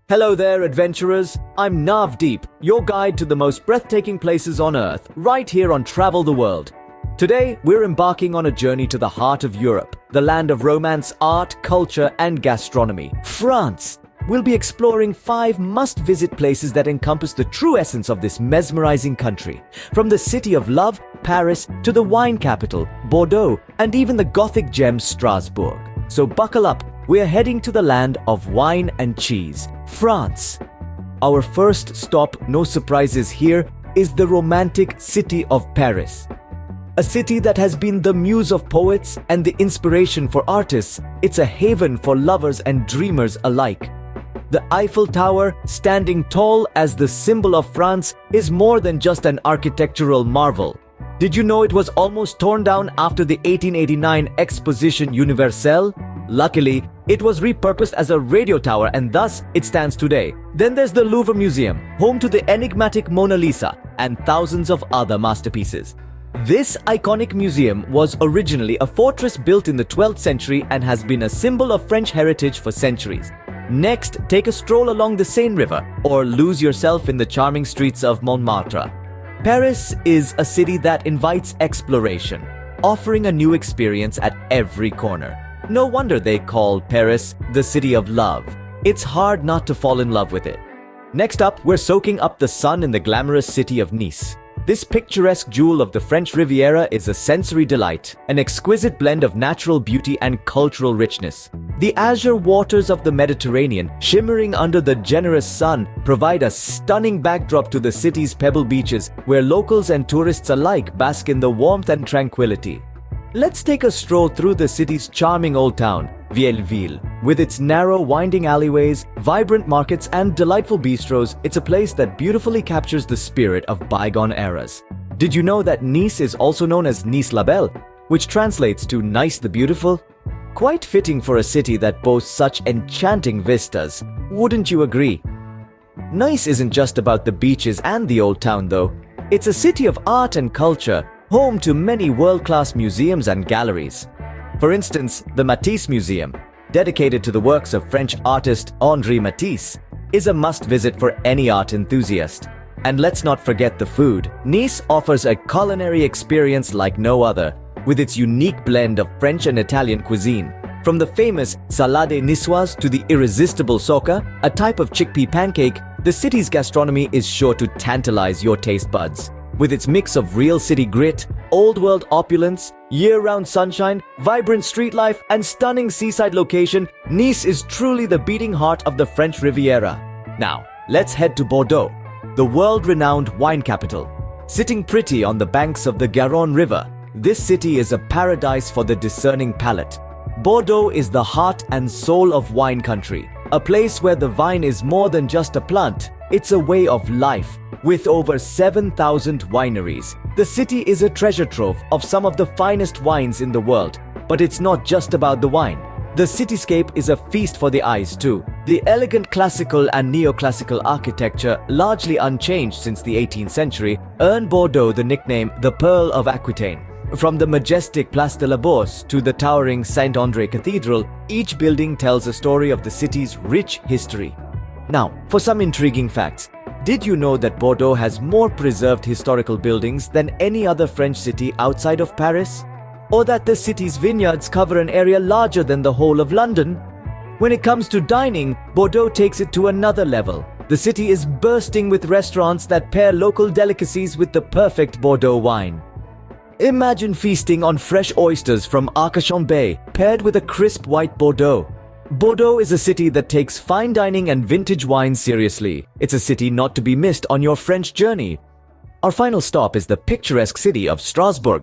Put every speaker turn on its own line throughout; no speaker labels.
Hello there, adventurers. I'm Navdeep, your guide to the most breathtaking places on Earth, right here on Travel the World. Today, we're embarking on a journey to the heart of Europe, the land of romance, art, culture, and gastronomy, France. We'll be exploring 5 must-visit places that encompass the true essence of this mesmerizing country. From the city of love, Paris, to the wine capital, Bordeaux, and even the Gothic gem Strasbourg. So buckle up. We're heading to the land of wine and cheese, France. Our first stop, no surprises here, is the romantic city of Paris. A city that has been the muse of poets and the inspiration for artists. It's a haven for lovers and dreamers alike. The Eiffel Tower, standing tall as the symbol of France, is more than just an architectural marvel. Did you know it was almost torn down after the 1889 Exposition Universelle? Luckily, it was repurposed as a radio tower and thus it stands today. Then there's the Louvre Museum, home to the enigmatic Mona Lisa and thousands of other masterpieces. This iconic museum was originally a fortress built in the 12th century and has been a symbol of French heritage for centuries. Next, take a stroll along the Seine River or lose yourself in the charming streets of Montmartre. Paris is a city that invites exploration, offering a new experience at every corner. No wonder they call Paris the city of love. It's hard not to fall in love with it. Next up, we're soaking up the sun in the glamorous city of Nice. This picturesque jewel of the French Riviera is a sensory delight, an exquisite blend of natural beauty and cultural richness. The azure waters of the Mediterranean, shimmering under the generous sun, provide a stunning backdrop to the city's pebble beaches, where locals and tourists alike bask in the warmth and tranquility. Let's take a stroll through the city's charming old town, Vieilleville. With its narrow, winding alleyways, vibrant markets, and delightful bistros, it's a place that beautifully captures the spirit of bygone eras. Did you know that Nice is also known as Nice la Belle, which translates to Nice the Beautiful? Quite fitting for a city that boasts such enchanting vistas, wouldn't you agree? Nice isn't just about the beaches and the old town though. It's a city of art and culture, home to many world-class museums and galleries. For instance, the Matisse Museum, dedicated to the works of French artist Henri Matisse, is a must-visit for any art enthusiast. And let's not forget the food. Nice offers a culinary experience like no other, with its unique blend of French and Italian cuisine. From the famous salade niçoise to the irresistible soca, a type of chickpea pancake, the city's gastronomy is sure to tantalize your taste buds. With its mix of real city grit, old-world opulence, year-round sunshine, vibrant street life, and stunning seaside location, Nice is truly the beating heart of the French Riviera. Now, let's head to Bordeaux, the world-renowned wine capital. Sitting pretty on the banks of the Garonne River, this city is a paradise for the discerning palate. Bordeaux is the heart and soul of wine country, a place where the vine is more than just a plant, it's a way of life. With over 7,000 wineries, the city is a treasure trove of some of the finest wines in the world. But it's not just about the wine. The cityscape is a feast for the eyes too. The elegant classical and neoclassical architecture, largely unchanged since the 18th century, earned Bordeaux the nickname the Pearl of Aquitaine. From the majestic Place de la Bourse to the towering Saint-André Cathedral, each building tells a story of the city's rich history. Now, for some intriguing facts. Did you know that Bordeaux has more preserved historical buildings than any other French city outside of Paris? Or that the city's vineyards cover an area larger than the whole of London? When it comes to dining, Bordeaux takes it to another level. The city is bursting with restaurants that pair local delicacies with the perfect Bordeaux wine. Imagine feasting on fresh oysters from Arcachon Bay, paired with a crisp white Bordeaux. Bordeaux is a city that takes fine dining and vintage wine seriously. It's a city not to be missed on your French journey. Our final stop is the picturesque city of Strasbourg.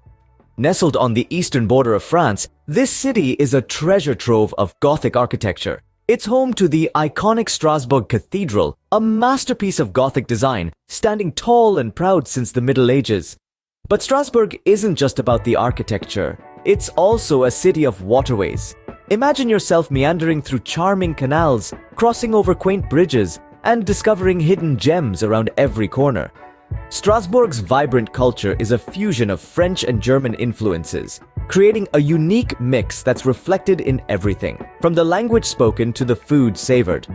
Nestled on the eastern border of France, this city is a treasure trove of Gothic architecture. It's home to the iconic Strasbourg Cathedral, a masterpiece of Gothic design, standing tall and proud since the Middle Ages. But Strasbourg isn't just about the architecture. It's also a city of waterways. Imagine yourself meandering through charming canals, crossing over quaint bridges, and discovering hidden gems around every corner. Strasbourg's vibrant culture is a fusion of French and German influences, creating a unique mix that's reflected in everything, from the language spoken to the food savored.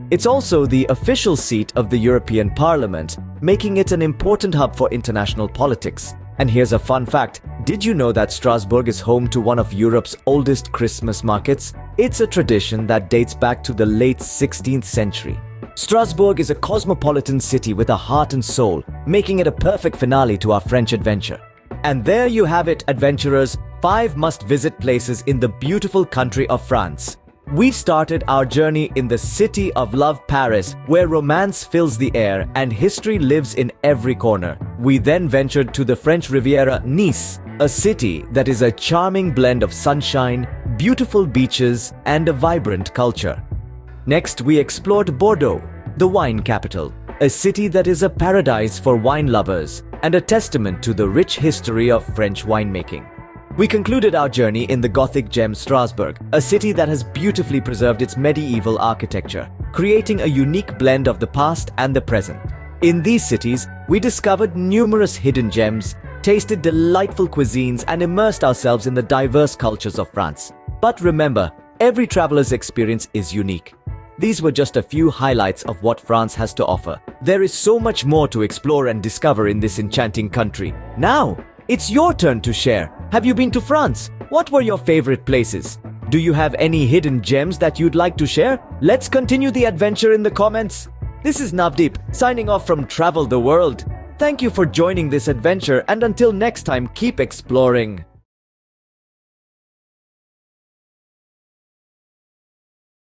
It's also the official seat of the European Parliament, making it an important hub for international politics. And here's a fun fact. Did you know that Strasbourg is home to one of Europe's oldest Christmas markets? It's a tradition that dates back to the late 16th century. Strasbourg is a cosmopolitan city with a heart and soul, making it a perfect finale to our French adventure. And there you have it, adventurers, 5 must-visit places in the beautiful country of France. We started our journey in the city of love, Paris, where romance fills the air and history lives in every corner. We then ventured to the French Riviera, Nice, a city that is a charming blend of sunshine, beautiful beaches, and a vibrant culture. Next, we explored Bordeaux, the wine capital, a city that is a paradise for wine lovers and a testament to the rich history of French winemaking. We concluded our journey in the Gothic gem Strasbourg, a city that has beautifully preserved its medieval architecture, creating a unique blend of the past and the present. In these cities, we discovered numerous hidden gems, tasted delightful cuisines, and immersed ourselves in the diverse cultures of France. But remember, every traveler's experience is unique. These were just a few highlights of what France has to offer. There is so much more to explore and discover in this enchanting country. Now, it's your turn to share. Have you been to France? What were your favorite places? Do you have any hidden gems that you'd like to share? Let's continue the adventure in the comments. This is Navdeep, signing off from Travel the World. Thank you for joining this adventure, and until next time, keep exploring.